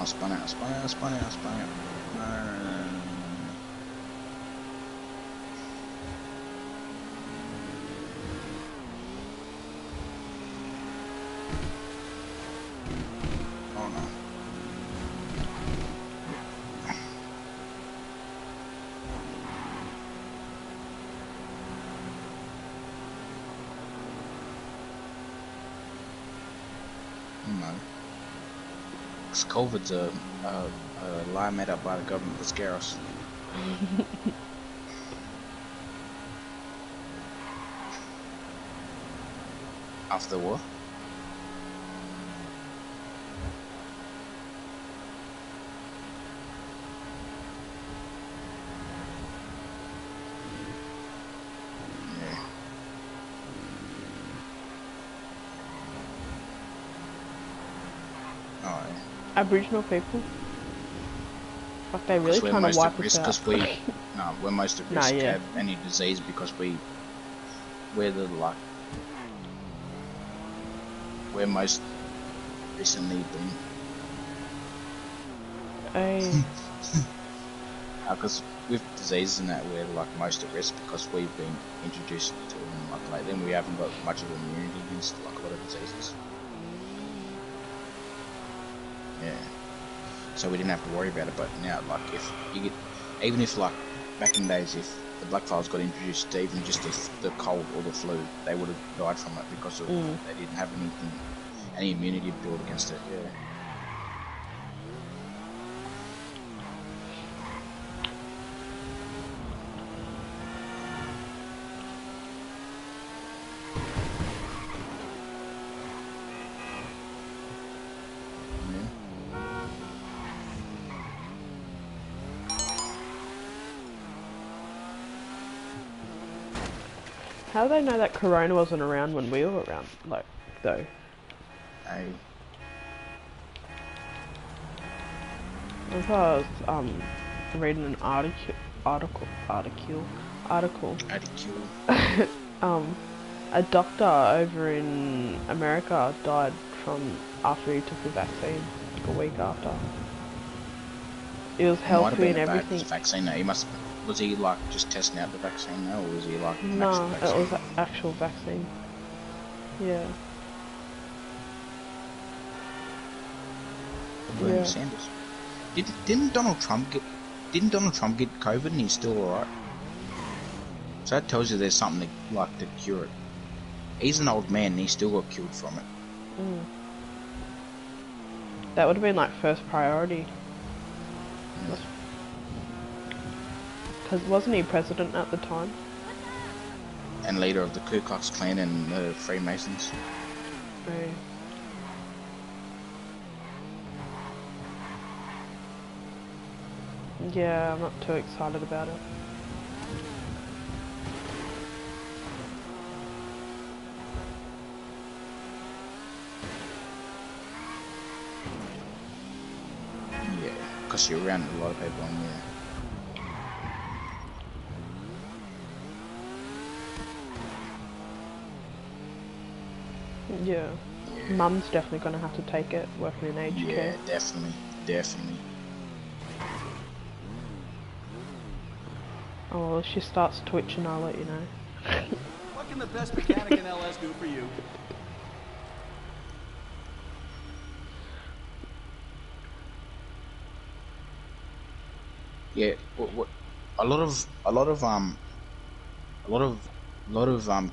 spun out. Oh no. No. Because COVID's a lie made up by the government to scare us. After the war? Yeah. Oh, yeah. Aboriginal people. Like they're really trying to wipe us out. No, we're most at risk to have any disease because we're the like we're most recently been. Because with diseases and that we're like most at risk because we've been introduced to them like lately and we haven't got much of immunity against like a lot of diseases. Yeah. So we didn't have to worry about it, but now like if you get, even if like back in days if the blackfellas got introduced to even just the cold or the flu, they would have died from it because of they didn't have any immunity built against it. Yeah. How do they know that Corona wasn't around when we were around, like, though? I thought I was, reading an article. A doctor over in America died from after he took the vaccine, like a week after. He was healthy and everything. Vaccine, no, was he like just testing out the vaccine now, or was he like an no, actual vaccine? It was an actual vaccine. Yeah. Bernie Sanders. Didn't Donald Trump get COVID and he's still alright? So that tells you there's something to cure it. He's an old man and he still got killed from it. That would have been like first priority. Because wasn't he president at the time? And leader of the Ku Klux Klan and the Freemasons. Right. Yeah, I'm not too excited about it. Yeah, because you're around a lot of people on there. Yeah. Mum's definitely going to have to take it, working in aged care. Yeah, definitely. Oh, well, if she starts twitching, I'll let you know. What can the best mechanic in LS do for you? Yeah, a lot of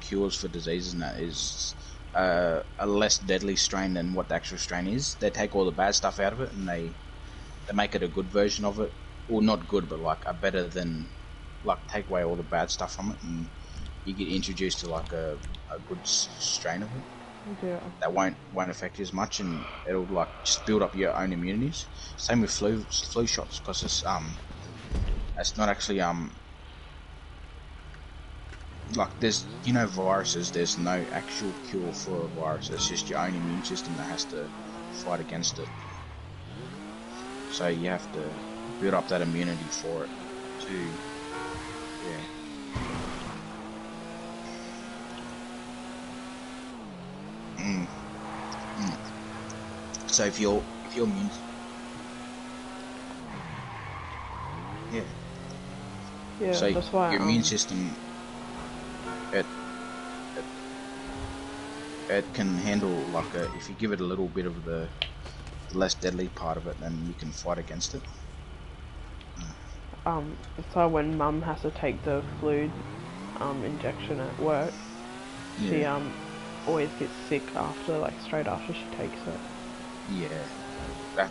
cures for diseases and that is a less deadly strain than what the actual strain is. They take all the bad stuff out of it and they make it a good version of it, or not good, but like a better than, like take away all the bad stuff from it, and you get introduced to like a good strain of it. Yeah. That won't affect you as much, and it'll like just build up your own immunities. Same with flu shots, because it's not actually like there's viruses. There's no actual cure for a virus. It's just your own immune system that has to fight against it. So you have to build up that immunity for it too. Yeah. So if your immune, Yeah. Yeah, So that's why. your immune system, it can handle like if you give it a little bit of the less deadly part of it, then you can fight against it. So when Mum has to take the flu injection at work, she Yeah. always gets sick after, like straight after she takes it. Yeah.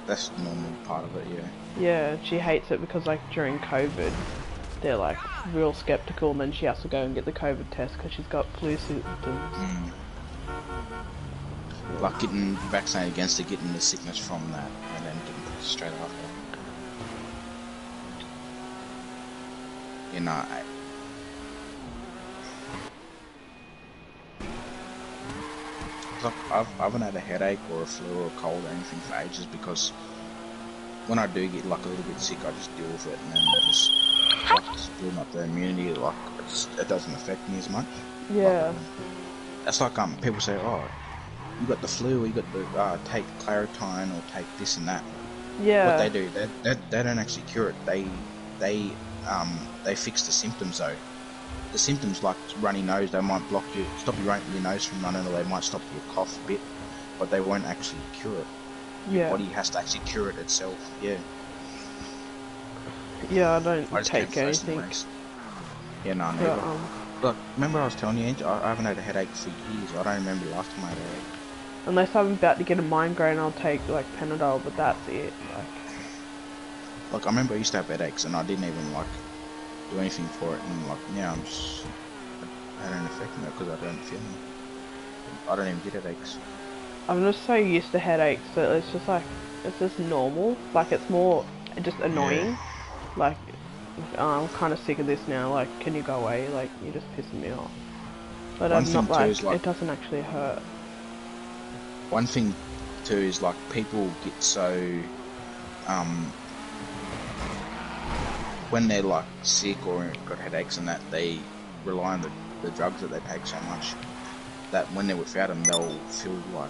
That's the normal part of it. Yeah. Yeah, she hates it because like during COVID, they're like real skeptical, and then she has to go and get the COVID test because she's got flu symptoms. Like getting vaccinated against it, getting the sickness from that, and then getting it straight after. You know, I haven't had a headache or a flu or a cold or anything for ages, because when I do get like a little bit sick, I just deal with it, and then just building up the immunity. Like it doesn't affect me as much. Yeah. That's like people say, oh, you got the flu, or you got the take Claritine or take this and that. Yeah. What they do, they don't actually cure it. They fix the symptoms though. The symptoms like runny nose, they might stop your nose from running, or they might stop your cough a bit, but they won't actually cure it. Your body has to actually cure it itself. Yeah. Yeah, I don't take anything. Yeah, no, neither. Look, remember I was telling you, I haven't had a headache for years. I don't remember the last time I had a headache. Unless I'm about to get a migraine, I'll take like Panadol, but that's it. Like I remember I used to have headaches, and I didn't even like do anything for it, and like now I don't affect me because I don't feel them. I don't even get headaches. I'm just so used to headaches that it's just normal. Like it's more just annoying. Yeah. Like I'm kind of sick of this now. Like, can you go away? Like you're just pissing me off. But I'm not like it doesn't actually hurt. One thing too is like people get so when they're like sick or got headaches and that, they rely on the drugs that they take so much that when they're without them, they'll feel like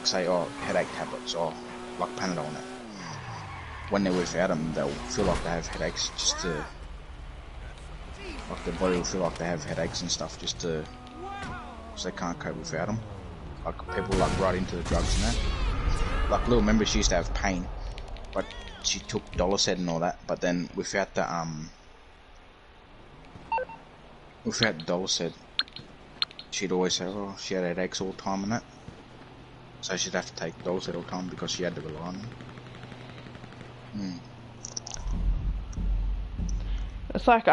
say, oh, headache tablets, or like Panadol and that. When they're without them, they'll feel like they have headaches like their body will feel like they have headaches and stuff because they can't cope without them. Like people like right into the drugs and that. Like little member, she used to have pain, but she took Dolocet and all that. But then without the Dolocet, she'd always say, oh, she had headaches all the time and that. So she'd have to take Dolocet all the time because she had to rely on them. It's like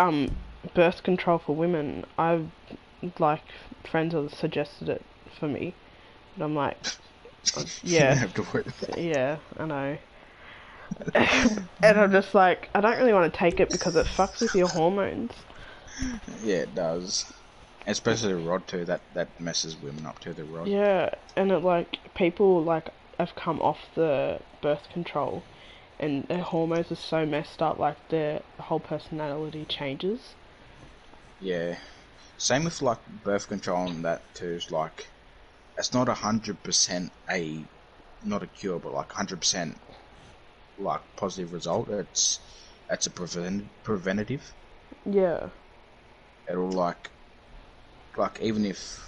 birth control for women. I've like friends have suggested it for me, and I'm like, yeah, have to worry. Yeah, I know. And I'm just like, I don't really want to take it because it fucks with your hormones. Yeah, it does. Especially the rod too. That messes women up too. The rod. Yeah, and it like people like have come off the birth control, and their hormones are so messed up. Like their whole personality changes. Yeah, same with like birth control and that too. Is like, it's not 100% not a cure, but like 100% like positive result. It's a preventative. Yeah. It'll like even if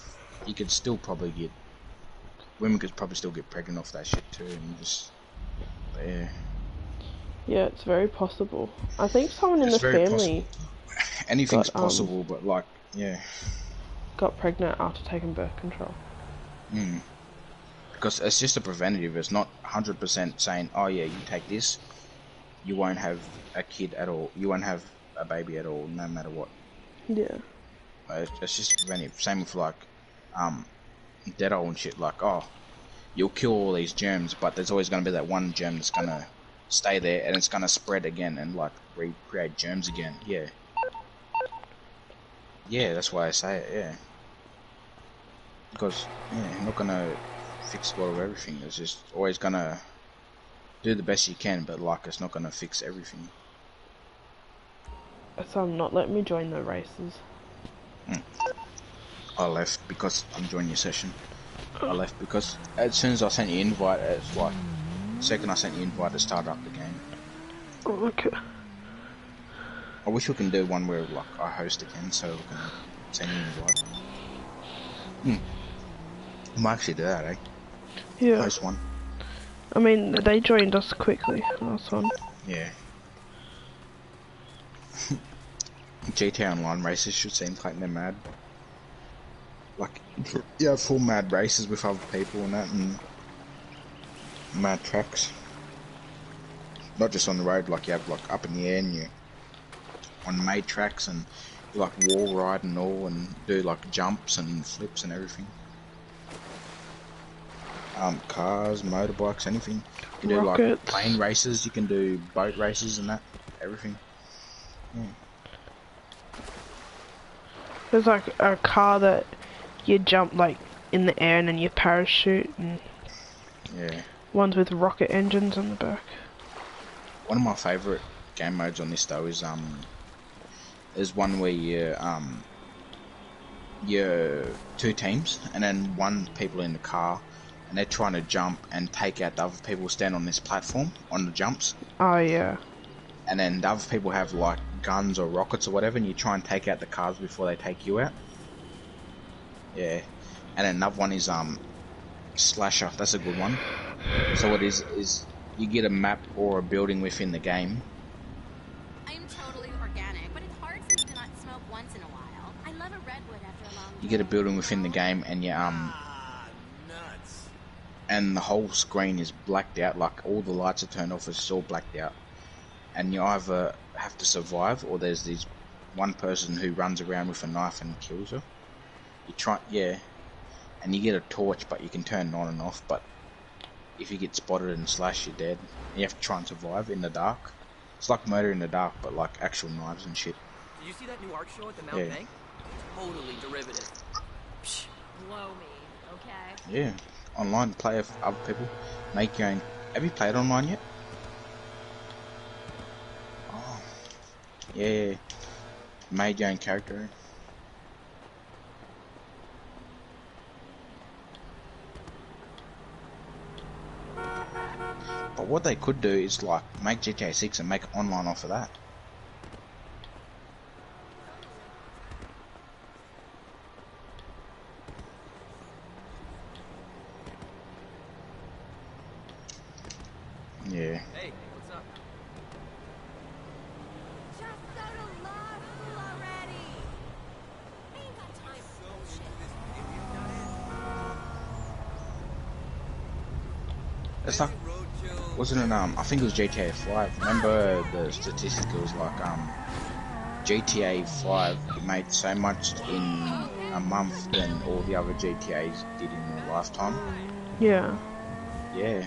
you could still probably get women could probably still get pregnant off that shit too, and just yeah. Yeah, it's very possible. I think someone in the family. Anything's possible, but like yeah. Got pregnant after taking birth control. Because it's just a preventative. It's not 100% saying, oh yeah, you take this, you won't have a kid at all. You won't have a baby at all, no matter what. Yeah. It's just preventative. Same with like, Dettol and shit. Like, oh, you'll kill all these germs, but there's always going to be that one germ that's going to stay there, and it's going to spread again and like recreate germs again. Yeah. Yeah, that's why I say it. Yeah. Because you're not going to fix a lot of everything. It's just always going to do the best you can, but like it's not going to fix everything. So I'm not letting me join the races. I left because I'm joining your session. I left because as soon as I sent you invite, it's like second I sent you invite to start up the game. Oh, okay. I wish we can do one where like I host again, so we can send you an invite. I might actually do that, eh? Yeah. Host one. I mean, they joined us quickly last one. Yeah. GTA Online races should seem like they're mad. Like, you have full mad races with other people and that, and mad tracks. Not just on the road, like you have like up in the air and you on made tracks and you like wall ride and all and do like jumps and flips and everything. Cars, motorbikes, anything. You can do Rockets. like plane races, you can do boat races and that, everything. Yeah. There's like a car that you jump like in the air and then you parachute, and Yeah. ones with rocket engines on the back. One of my favourite game modes on this though is there's one where you're two teams and then one people in the car and they're trying to jump and take out the other people who stand on this platform on the jumps. Oh yeah. And then the other people have like guns or rockets or whatever, and you try and take out the cars before they take you out. Yeah. And then another one is Slasher. That's a good one. So what is you get a map or a building within the game. I'm totally organic, but it's hard for me to not smoke once in a while. I love a redwood after a long day. You get a building within the game, and you Nuts. and the whole screen is blacked out. Like all the lights are turned off. It's all blacked out. And you either have to survive, or there's this one person who runs around with a knife and kills her. You try, yeah, and you get a torch, but you can turn it on and off. But if you get spotted and slashed, you're dead. You have to try and survive in the dark. It's like Murder in the Dark, but like actual knives and shit. Did you see that new art show at the Mount Yeah. Bank? Totally derivative. Psh, blow me, okay? Yeah, online, play with other people, make your own. Have you played online yet? Oh, yeah. Made your own character. But what they could do is like make GTA 6 and make online off of that. Yeah. Hey, what's up? Just go to law school already! I ain't got time for bullshit. It's like, wasn't it, I think it was GTA 5. Remember the statistic, it was like, GTA 5 made so much in a month than all the other GTAs did in their lifetime. Yeah. Yeah.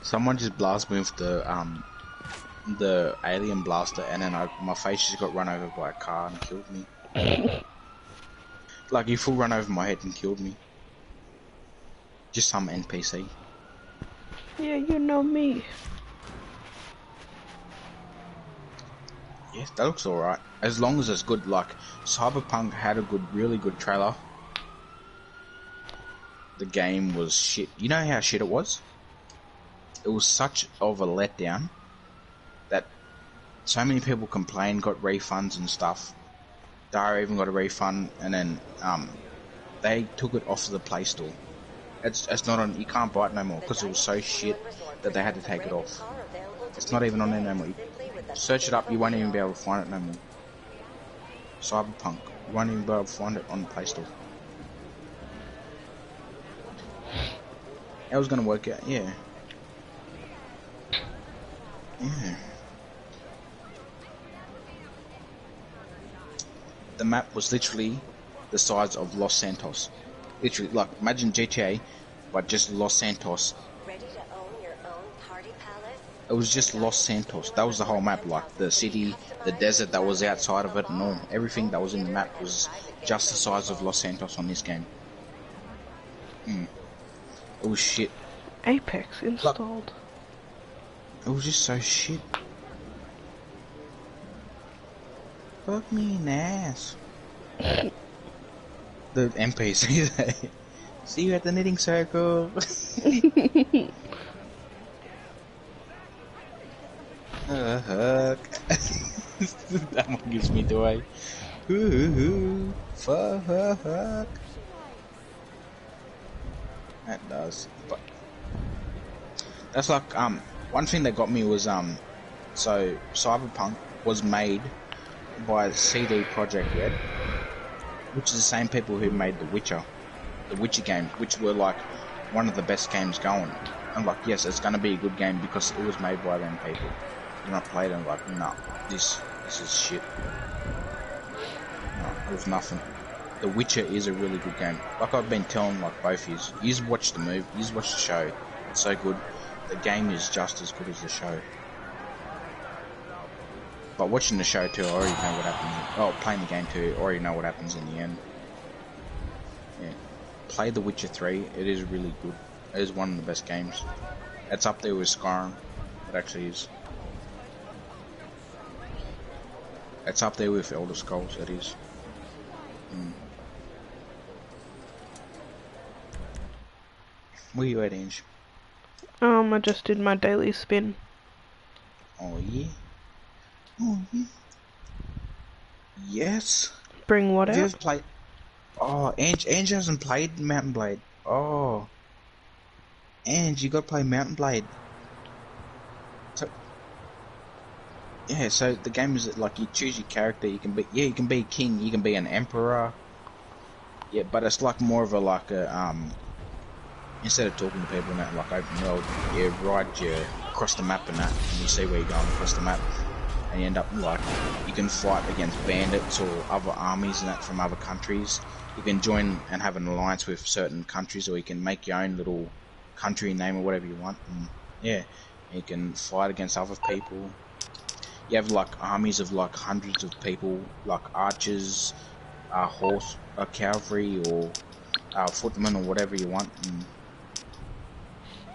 Someone just blasted me with the alien blaster, and then my face just got run over by a car and killed me. Like he full run over my head and killed me. Just some NPC. Yeah, you know me. Yeah, that looks alright. As long as it's good. Like Cyberpunk had a really good trailer. The game was shit. You know how shit it was? It was such of a letdown that so many people complained, got refunds and stuff. Dara even got a refund, and then they took it off of the Play Store. It's not on. You can't buy it no more because it was so shit that they had to take it off. It's not even on there no more. You search it up, you won't even be able to find it no more. Cyberpunk, you won't even be able to find it on the Play Store. How was gonna work out? Yeah. Yeah. The map was literally the size of Los Santos. Literally, like, imagine GTA, but just Los Santos. Ready to own your own party palace? It was just Los Santos. That was the whole map, like the city, the desert that was outside of it, and all. Everything that was in the map was just the size of Los Santos on this game. It was shit. Apex installed. It was just so shit. Fuck me in the ass. The NPC there. See you at the knitting circle. Fuck. That one gives me the way. Ooh, fuck. That does. But that's like one thing that got me was so Cyberpunk was made by CD Projekt Red, which is the same people who made the Witcher games, which were like one of the best games going. I'm like, yes, it's gonna be a good game because it was made by them people. And I played it and I'm like, no, this is shit. No, it was nothing. The Witcher is a really good game. Like I've been telling like both of you watch the movie, you watch the show. It's so good. The game is just as good as the show. But watching the show too, I already know what happens. Oh, playing the game too, I already know what happens in the end. Yeah. Play The Witcher 3, it is really good. It is one of the best games. It's up there with Skyrim. It actually is. It's up there with Elder Scrolls, it is. Where you at, Ange? I just did my daily spin. Oh yeah? Oh yeah? Yes? Bring what Have you out? ever played... Oh, Ange hasn't played Mountain Blade. Oh. Ange, you gotta play Mountain Blade. So... Yeah, so the game is like you choose your character, you can be a king, you can be an emperor. Yeah, but it's like more of a instead of talking to people and that, like open world, you ride across the map and that, and you see where you're going across the map, and you end up like, you can fight against bandits or other armies and that from other countries. You can join and have an alliance with certain countries, or you can make your own little country name or whatever you want, and yeah, you can fight against other people. You have like armies of like hundreds of people, like archers, horse, cavalry, or footmen, or whatever you want. And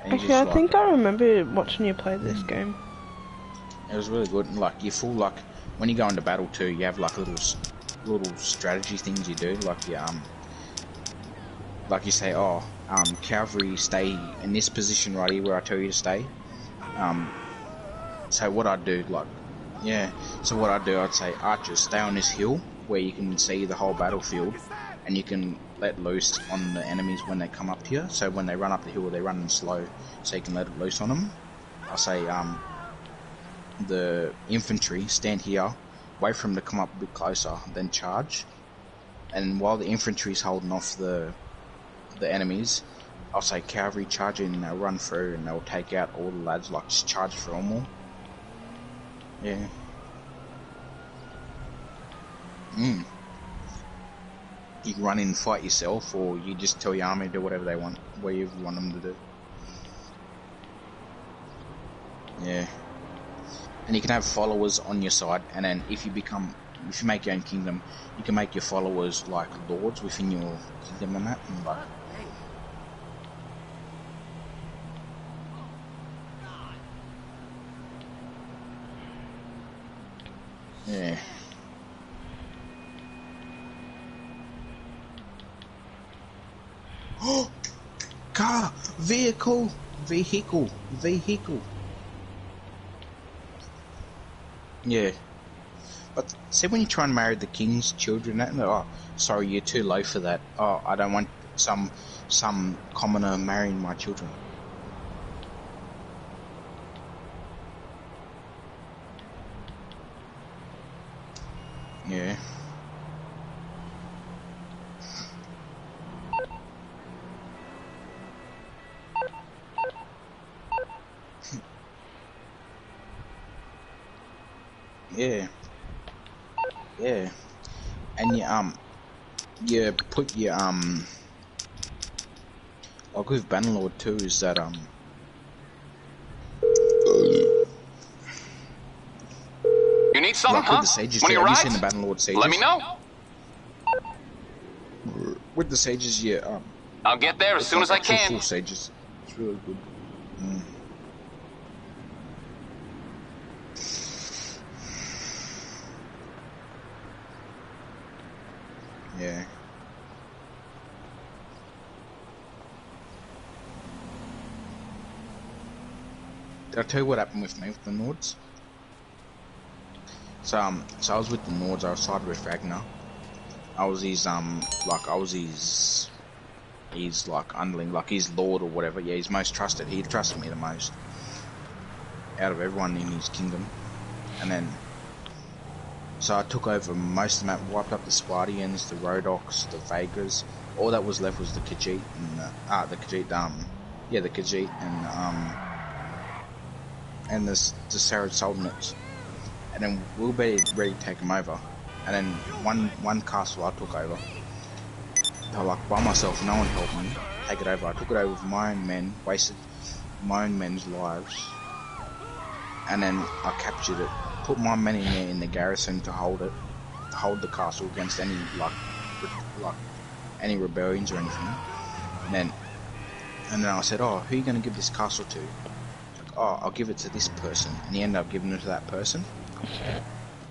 Actually, I think I remember watching you play this game. It was really good. And like you full like when you go into battle too, you have like little strategy things you do. Like you say, cavalry stay in this position right here where I tell you to stay. So what I'd do, I'd say archers stay on this hill where you can see the whole battlefield, and you can let loose on the enemies when they come up to you. So when they run up the hill, they run in slow, so you can let it loose on them. I'll say the infantry stand here, wait for them to come up a bit closer, then charge. And while the infantry's holding off the enemies, I'll say cavalry charge in, and they'll run through and they'll take out all the lads, like just charge through them all. Yeah. You can run in and fight yourself, or you just tell your army to do whatever they want, whatever you want them to do. Yeah. And you can have followers on your side, and then if you make your own kingdom, you can make your followers like lords within your kingdom and that, and like... Yeah. Oh! Car! Vehicle! Yeah. But see, when you try and marry the king's children, that, oh, sorry, you're too low for that. Oh, I don't want some commoner marrying my children. Yeah. Yeah. Yeah. And you put your like with Bannerlord too, is that You need something, like with the sieges When too. you Have you arrive, seen the Bannerlord sieges? let me know. With the sieges, I'll get there as soon as I Actual can. full sieges. It's really good. Mm. Yeah. Did I tell you what happened with me with the Nords? So I was with the Nords. I was sided with Ragnar. I was his he's like underling, like his lord or whatever. Yeah, he's most trusted. He trusted me the most out of everyone in his kingdom. And then, so I took over most of the map, wiped up the Spartians, the Rhodoks, the Vagas. All that was left was the Khajiit and the Khajiit, the Khajiit and the Sarad Sultanates. And then we were ready to take them over. And then one castle I took over. They were like by myself, no one helped me take it over. I took it over with my own men, wasted my own men's lives, and then I captured it. Put my men in there in the garrison to hold the castle against any like any rebellions or anything. And then I said, "Oh, who are you going to give this castle to?" Like, "Oh, I'll give it to this person," and he ended up giving it to that person.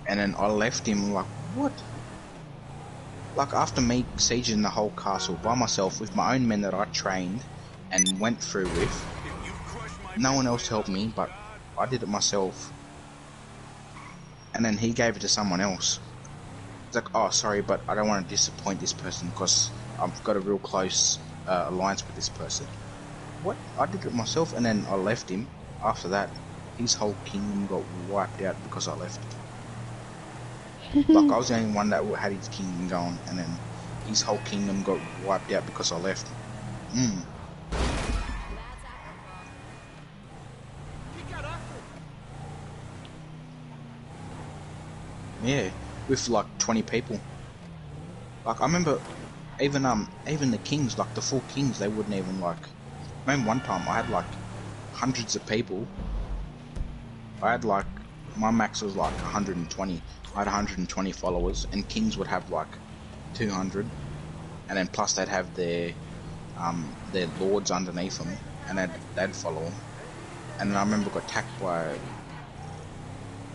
And then I left him like, what? Like after me sieging the whole castle by myself with my own men that I trained and went through with, no one else helped me, but I did it myself. And then he gave it to someone else. It's like, oh, sorry, but I don't want to disappoint this person because I've got a real close alliance with this person. What? I did it myself, and then I left him. After that, his whole kingdom got wiped out because I left. Like, I was the only one that had his kingdom going, and then his whole kingdom got wiped out because I left. Yeah, with like 20 people. Like, I remember even the kings, like the full kings, they wouldn't even like. I remember one time I had like hundreds of people. I had like, my max was like 120. I had 120 followers, and kings would have like 200, and then plus they'd have their lords underneath them, and they'd follow them. And then I remember got attacked by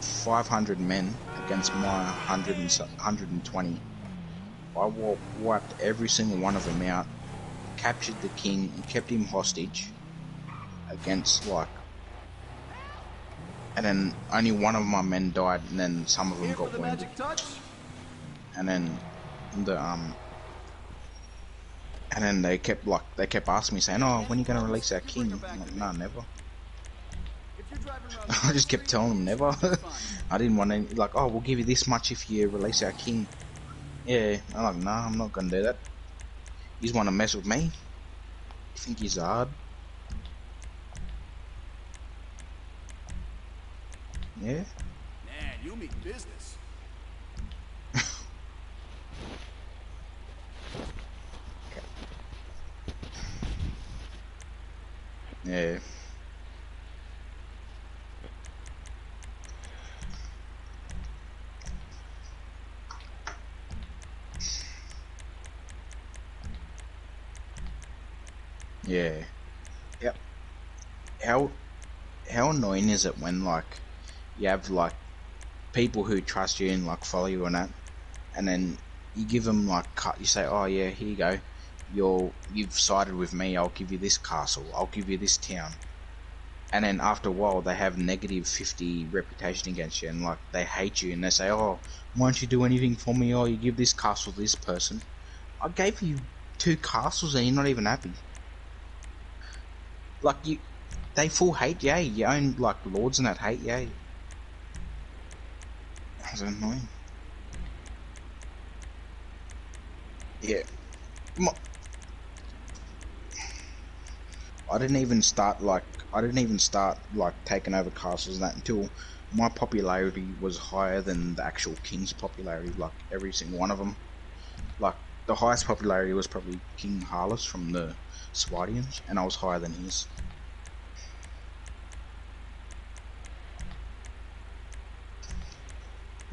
500 men against my 120. I wiped every single one of them out, captured the king, and kept him hostage against like. And then only one of my men died, and then some of them got wounded. And then and then they kept asking me saying, "Oh, when are you gonna release our king?" I'm like, "Nah, never." I just kept telling them never. I didn't want any, like, "Oh, we'll give you this much if you release our king." Yeah, I'm like, "Nah, I'm not gonna do that." You just want to mess with me? You think he's hard? Yeah. Man, you mean business. Yeah. Yeah. Yep. How annoying is it when like you have like people who trust you and like follow you and that, and then you give them like you say, "Oh yeah, here you go. You've sided with me. I'll give you this castle. I'll give you this town." And then after a while, they have negative 50 reputation against you, and like they hate you, and they say, "Oh, why don't you do anything for me? Oh, you give this castle to this person." I gave you 2 castles, and you're not even happy. Like they full hate you. Your own like lords and that hate you. That's annoying. Yeah. I didn't even start like taking over castles and that until my popularity was higher than the actual king's popularity. Like every single one of them. Like the highest popularity was probably King Harlus from the Swardians, and I was higher than his.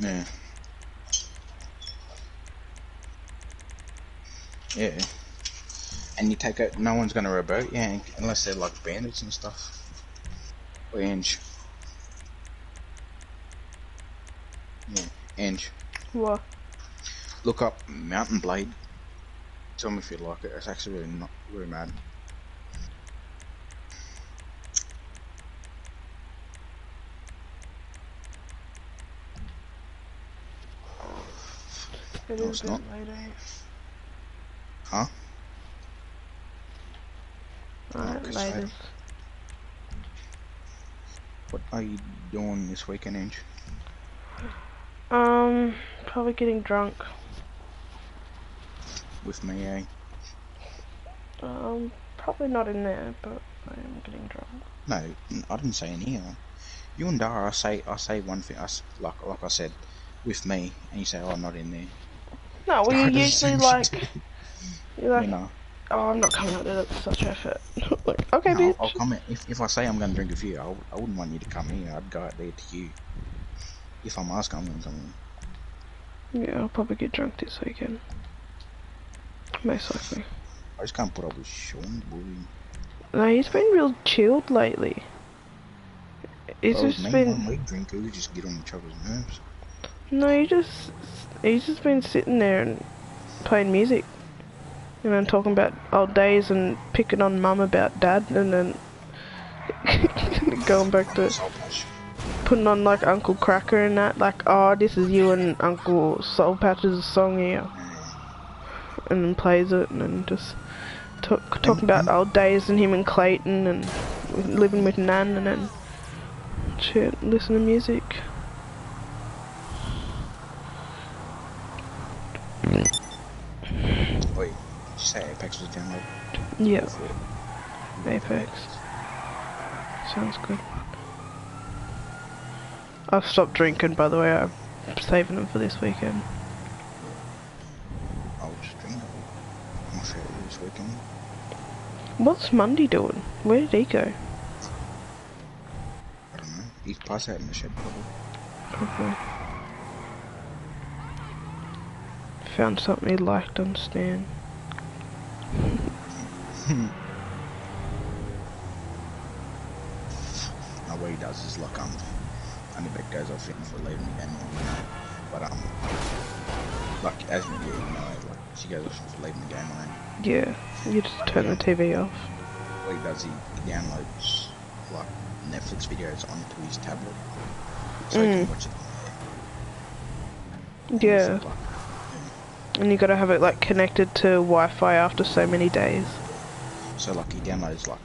Yeah. Yeah. and you take it, no one's gonna reboot, yeah, unless they're like bandits and stuff. Or Ange. Yeah, Ange. What? Look up Mountain Blade. Tell me if you like it. It's actually really not really mad. It No, is it's a bit not. late, eh? Huh? Alright, it's later. Friday. What are you doing this weekend, Ange? Probably getting drunk. With me, eh? Probably not in there, but I am getting drunk. No, I didn't say in here. You and Dara, I say one thing. Like I said, with me, and you say, "Oh, I'm not in there." No, well, you Dara does the usually same like, shit. you're like, You know. oh, I'm not coming out there, that's such effort. Like, okay, No, I'll bitch. come in. If I say I'm going to drink with you, I wouldn't want you to come here. I'd go out there to you. If I'm asking, I'm going to come in. Yeah, I'll probably get drunk this weekend. Most likely. I just can't put up with Sean, boy. No, he's been real chilled lately. He's Well, just me, been... I'm a weed drinker. We just get on each other's nerves. No, he's just been sitting there and playing music. And then talking about old days and picking on mum about dad and then going back to Soul Patch. putting on like Uncle Cracker and that, like, oh, this is you and Uncle Soul Patch's song here. And then plays it and then just talking about old days and him and Clayton and living with Nan and then shit, listen to music. Wait, did you say Apex was downloaded? Yeah, Apex. Sounds good. I've stopped drinking, by the way. I'm saving them for this weekend. I'll just drink. I'm fair this weekend. What's Mundy doing? Where did he go? I don't know. He's passed out in the shed probably. Probably. Found something he liked on Stan. Now what he does is like and the bet goes off in for leaving the game on, you know. But like as you know, like she goes off for leaving the game on. Yeah, you just turn the TV off. What he does, he downloads like Netflix videos onto his tablet, so he can watch it on there. Yeah. And you gotta have it like connected to Wi-Fi after so many days. So like he downloads like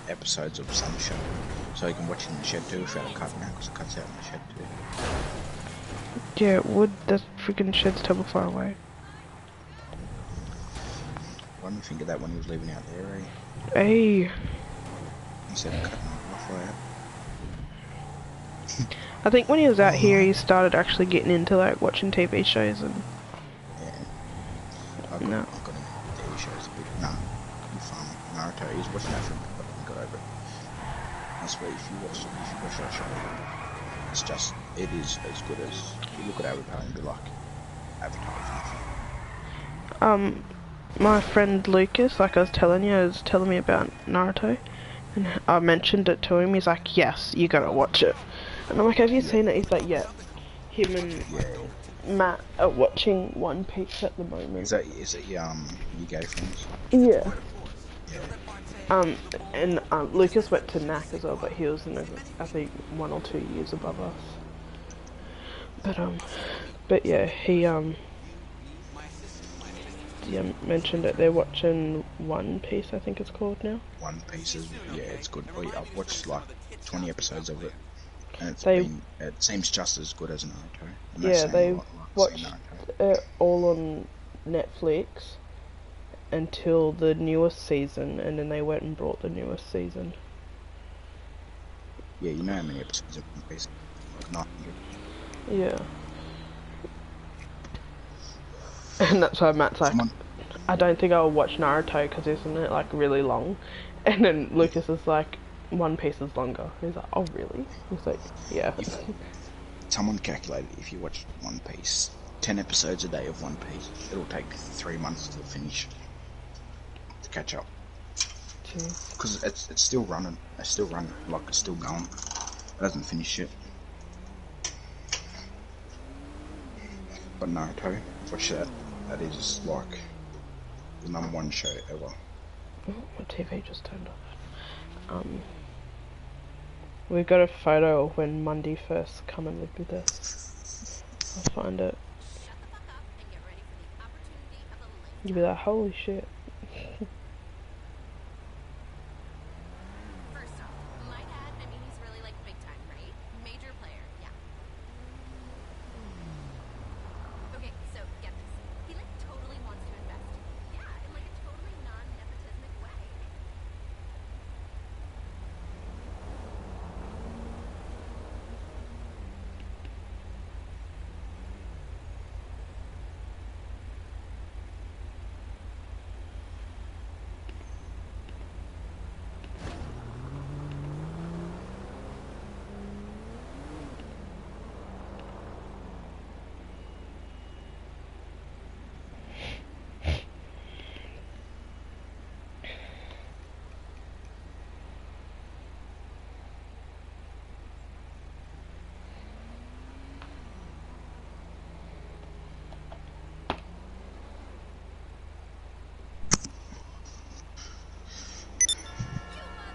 episodes of some show, so he can watch it in the shed too without a cut now, because it cuts out in the shed too. Yeah, it would. That freaking shed's terrible far away. Why didn't you think of that when he was leaving out there, eh? Hey. Instead of cutting Wi-Fi out. I think when he was out here, he started actually getting into like watching TV shows and. Yeah. I got into TV shows a bit. Nah, you fun. Naruto, he's watching that for a bit, but I got over it. That's why if you watch that show, it's just, it is as good as, you look at Avatar and be like, Avatar is nothing. My friend Lucas, like I was telling you, was telling me about Naruto, and I mentioned it to him. He's like, "Yes, you gotta watch it." And I'm like, "Have you seen it?" He's like, "Yeah." Him and Matt are watching One Piece at the moment. Is it your gay friends? Yeah. And Lucas went to NAC as well, but he was in, I think, 1 or 2 years above us. But yeah, he mentioned it. They're watching One Piece, I think it's called now. One Piece is, yeah, it's good. I've watched like 20 episodes of it, and it seems just as good as Naruto. And Yeah, they watched Naruto. it all on Netflix until the newest season, and then they went and brought the newest season. Yeah, you know how many episodes of One Piece? Like 900. Yeah. And that's why Matt's like, I don't think I'll watch Naruto because isn't it like really long? And then Lucas is like, One Piece is longer. He's like, oh really? He's like, yeah. Someone calculated if you watch One Piece, 10 episodes a day of One Piece, it'll take 3 months to finish. catch up. Jeez. Because it's still running. It's still running. Like, it's still going. It hasn't finished yet. But Naruto, watch that. That is, like, the #1 show ever. Oh, my TV just turned off. We got a photo of when Mundy first come and lived with us. I'll find it. Shut the fuck up and get ready for the opportunity of a lifetime. You'll be like, holy shit. First off, my dad, I mean, he's really like big time, right? Major player, yeah. Okay, so get this. He like totally wants to invest. Yeah, in like a totally non-nepotismic way.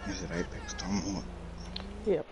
Is it Apex time or what? Yep.